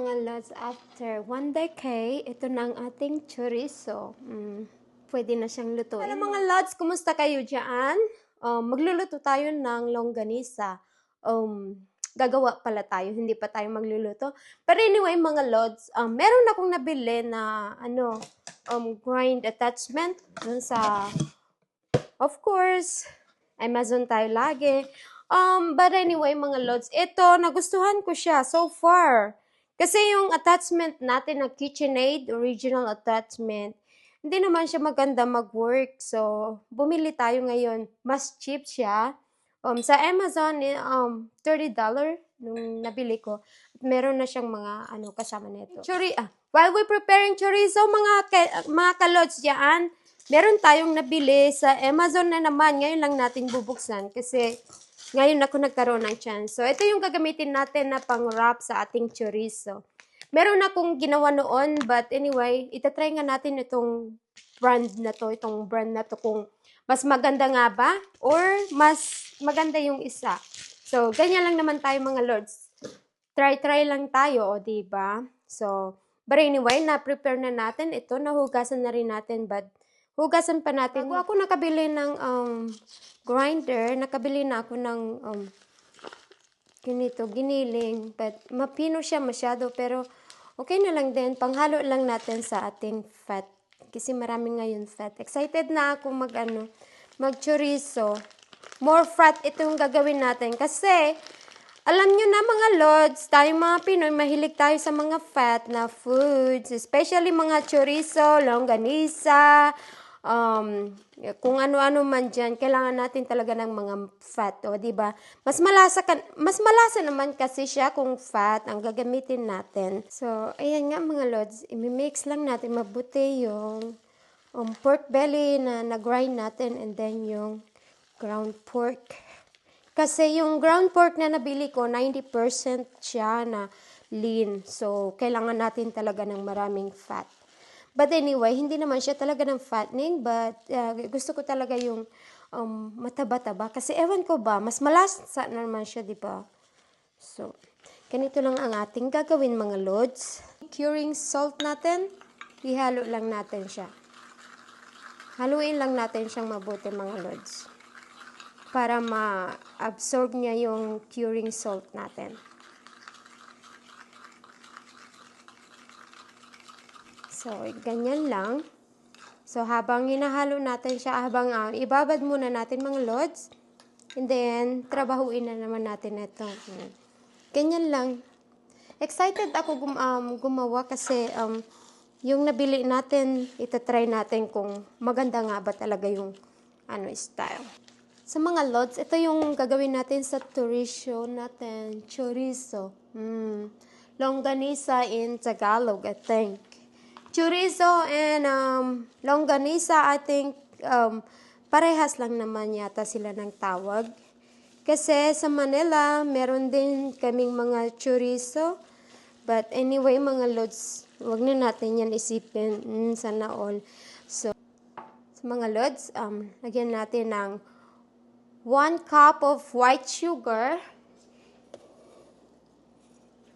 mga lods, after 1 decade, ito na ang ating chorizo. Pwede na siyang lutuin. Hello mga lods, kumusta kayo dyan? Magluluto tayo ng longganisa. Gagawa pala tayo, hindi pa tayo magluluto. But anyway mga lods, meron akong nabili na grind attachment dun sa, of course, Amazon tayo lagi. But anyway, mga lods, ito, nagustuhan ko siya so far. Kasi yung attachment natin na KitchenAid, original attachment, hindi naman siya maganda mag-work. So, bumili tayo ngayon. Mas cheap siya. Sa Amazon, $30 nung nabili ko. At meron na siyang mga kasama nito. While we're preparing chorizo, mga kalods dyan, meron tayong nabili sa Amazon na naman. Ngayon lang natin bubuksan kasi ngayon ako nagkaroon ng chance. So, ito yung gagamitin natin na pang-wrap sa ating chorizo. Meron akong ginawa noon, but anyway, itatry nga natin itong brand na to kung mas maganda nga ba or mas maganda yung isa. So, ganyan lang naman tayo mga lords. Try lang tayo, o diba? So, but anyway, na-prepare na natin ito, nahugasan na rin natin, but hugasan pa natin. Bago ako nakabili ng grinder, nakabili na ako ng giniling. But mapino siya masyado, pero okay na lang din. Panghalo lang natin sa ating fat. Kasi marami ngayon fat. Excited na ako mag-chorizo. More fat itong gagawin natin. Kasi, alam nyo na mga lods, tayong mga Pinoy, mahilig tayo sa mga fat na foods. Especially mga chorizo, longganisa, kung ano-ano man dyan, kailangan natin talaga ng mga fat, o diba? Mas malasa naman kasi siya kung fat ang gagamitin natin. So, ayan nga mga lods, i-mix lang natin mabuti yung pork belly na na-grind natin and then yung ground pork. Kasi yung ground pork na nabili ko, 90% siya na lean. So, kailangan natin talaga ng maraming fat. But anyway, hindi naman siya talaga ng fattening, but gusto ko talaga yung mataba-taba. Kasi ewan ko ba, mas malasa naman siya, di ba? So, ganito lang ang ating gagawin mga lods. Curing salt natin, ihalo lang natin siya. Haluin lang natin siyang mabuti mga lods. Para ma-absorb niya yung curing salt natin. So, ganyan lang. So, habang hinahalo natin siya, ibabad muna natin mga lods. And then, trabahuin na naman natin ito. Ganyan lang. Excited ako gumawa kasi yung nabili natin, itatry natin kung maganda nga ba talaga yung style. Sa mga lods, ito yung gagawin natin sa chorizo natin. Chorizo. Longganisa in Tagalog, I think. Chorizo and longganisa, I think parehas lang naman yata sila ng tawag. Kasi sa Manila, meron din kaming mga chorizo. But anyway, mga lods, wag na natin yan isipin. Sana all. So, sa mga lods, lagyan natin ng 1 cup of white sugar.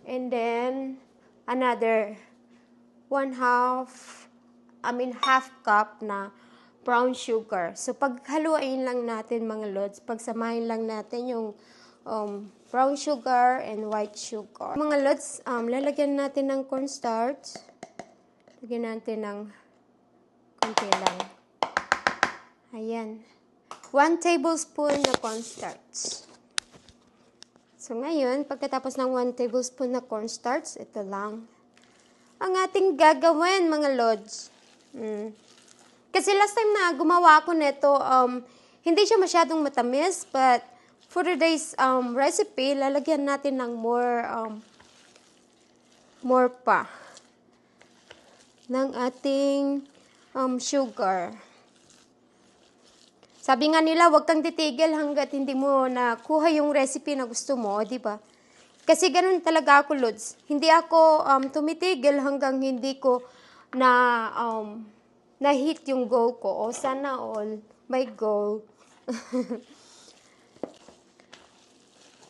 And then, another half cup na brown sugar. So, paghaluin lang natin mga lods, pagsamahin lang natin yung brown sugar and white sugar. Mga lods, lalagyan natin ng cornstarch. Lagyan natin ng konti lang. Ayan. 1 tablespoon na cornstarch. So, ngayon, pagkatapos ng 1 tablespoon na cornstarch, ito lang ang ating gagawin, mga lods. Kasi last time na gumawa ako nito, hindi siya masyadong matamis, but for today's recipe, lalagyan natin ng more pa ng ating sugar. Sabi nga nila, huwag kang titigil hanggat hindi mo nakuha yung recipe na gusto mo, di ba? Kasi ganun talaga ako, Lods. Hindi ako tumitigil hanggang hindi ko na-hit yung goal ko. O sana all, my goal.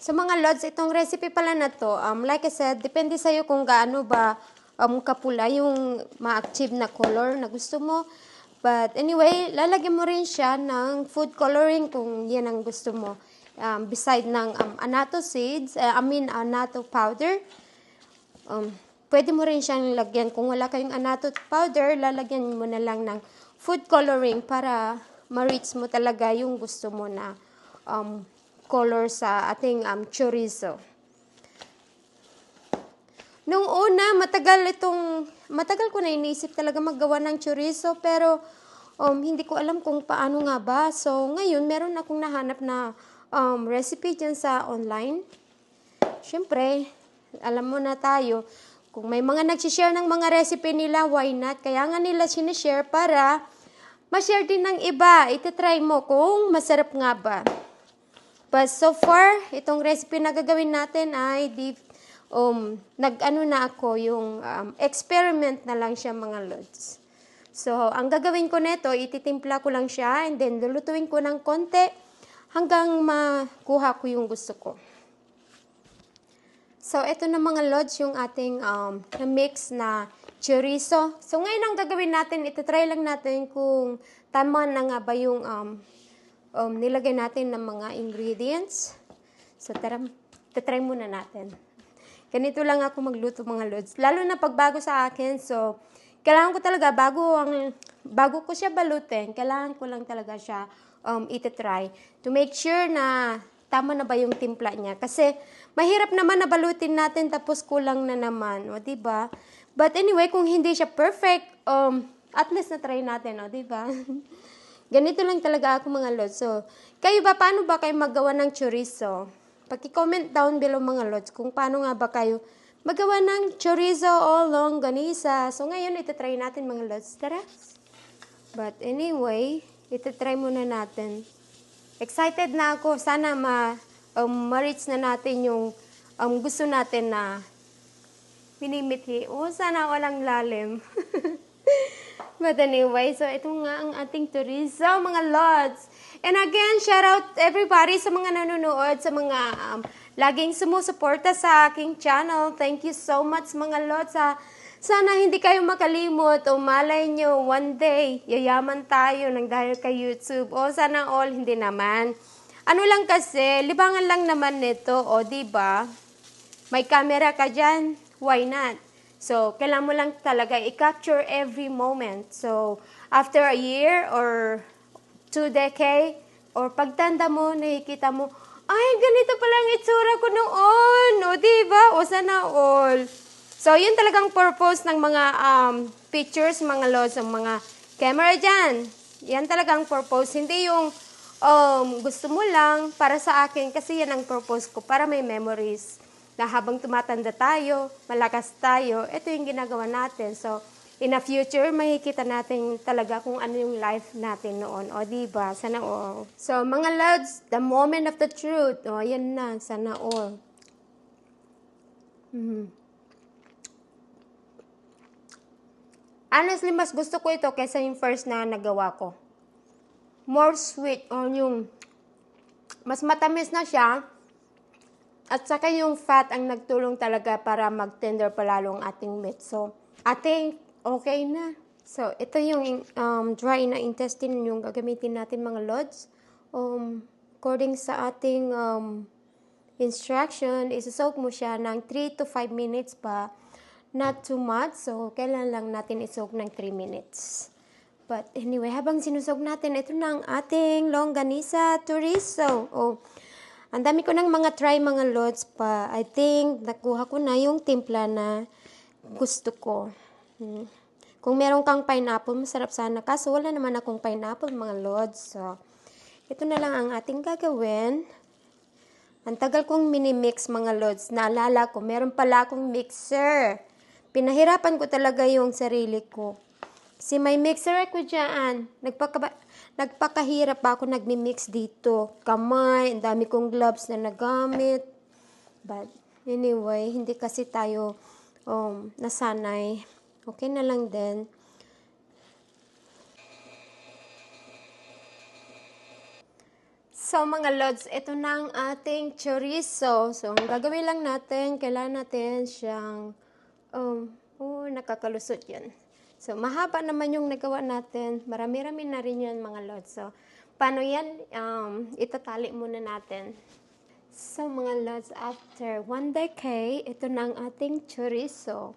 So mga lods, itong recipe pala na to, like I said, depende sa'yo kung gaano ba kapula yung ma-achieve na color na gusto mo. But anyway, lalagyan mo rin siya ng food coloring kung yan ang gusto mo. Beside ng annatto seeds, annatto powder, pwede mo rin siyang lagyan. Kung wala kayong annatto powder, lalagyan mo na lang ng food coloring para ma-reach mo talaga yung gusto mo na color sa ating chorizo. Nung una, matagal ko na inisip talaga maggawa ng chorizo, pero hindi ko alam kung paano nga ba. So, ngayon, meron akong nahanap na recipe dyan sa online. Siyempre, alam mo na tayo, kung may mga nagsishare ng mga recipe nila, why not? Kaya nga nila sinishare para ma-share din ng iba. Itatry mo kung masarap nga ba. But so far, itong recipe na gagawin natin ay nag-ano na ako, yung experiment na lang siya mga lods. So, ang gagawin ko nito, ititimpla ko lang siya and then lulutuin ko ng konti hanggang makuha ko yung gusto ko. So, ito na mga lods yung ating mix na chorizo. So, ngayon ang gagawin natin, itatry lang natin kung tama na nga ba yung nilagay natin ng mga ingredients. So, try muna natin. Ganito lang ako magluto mga lods. Lalo na pag bago sa akin. So, kailangan ko talaga, bago ko siya balutin, kailangan ko lang talaga siya itatry. To make sure na tama na ba yung timpla niya. Kasi, mahirap naman na balutin natin tapos kulang na naman. O, diba? But anyway, kung hindi siya perfect, at least na-try natin. O, diba? Ganito lang talaga ako mga lods. So, kayo ba, paano ba kayo maggawa ng chorizo? Paki-comment down below mga lods kung paano nga ba kayo magawa ng chorizo o longganisa. So, ngayon, itatry natin mga lods. Tara! But anyway, itatry muna natin. Excited na ako. Sana ma-reach na natin yung gusto natin na minimithi. Sana walang lalim. But anyway, so ito nga ang ating chorizo, mga lods. And again, shout out everybody sa mga nanonood, sa mga laging sumusuporta sa aking channel. Thank you so much mga lods. Sana hindi kayo makalimot o malay nyo one day, yayaman tayo ng dahil kay YouTube. O sana all, hindi naman. Ano lang kasi, libangan lang naman nito, o diba? May camera ka dyan, why not? So, kailangan mo lang talaga i-capture every moment. So, after a year or 2 decades, or pagtanda mo, nakikita mo, ay, ganito pala ang itsura ko noon. O, diba? O, sana all. So, yun talagang purpose ng mga pictures, mga lods, ng mga camera dyan. Yan talagang purpose. Hindi yung gusto mo lang para sa akin, kasi yan ang purpose ko, para may memories. Na habang tumatanda tayo, malakas tayo, ito yung ginagawa natin. So, in the future, makikita natin talaga kung ano yung life natin noon. O, diba? Sana all. So, mga lods, the moment of the truth. O, yan na. Sana all. Honestly, mas gusto ko ito kaysa yung first na nagawa ko. More sweet. O, yung mas matamis na siya. At saka yung fat ang nagtulong talaga para mag-tender palalo ang ating meat. So, I think okay na. So, ito yung dry na intestine yung gagamitin natin mga lods. According sa ating instruction, isa-soak mo siya ng 3 to 5 minutes pa. Not too much. So, kailan lang natin isoak ng 3 minutes. But anyway, habang sinusog natin, ito na ang ating longganisa chorizo. Ang dami ko ng mga try mga lods pa. I think nakuha ko na yung timpla na gusto ko. Kung meron kang pineapple, masarap sana. Kaso wala naman akong pineapple mga lods. So, ito na lang ang ating gagawin. Ang tagal kong mini-mix mga lods. Naalala ko, meron pala akong mixer. Pinahirapan ko talaga yung sarili ko. Kasi may mixer ako dyan. Nagpakahirap ako nagmi-mix dito. Kamay, ang dami kong gloves na nagamit. But anyway, hindi kasi tayo nasanay. Okay na lang din. So mga lods, ito na ang ating chorizo. So ang gagawin lang natin, kailangan natin siyang, nakakalusot yan. So mahaba naman yung nagawa natin. Marami-rami na rin yan mga lods. So paano yan? Itatali muna natin. So mga lods, after 1 decade, ito na ang ating chorizo.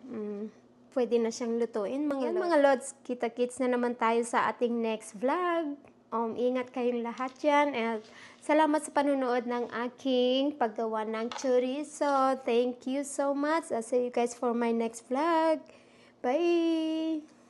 Pwede na siyang lutuin mga lods. Mga lods, kita-kits na naman tayo sa ating next vlog. Ingat kayong lahat yan. And salamat sa panunood ng aking paggawa ng chorizo. Thank you so much. I'll see you guys for my next vlog. Bye!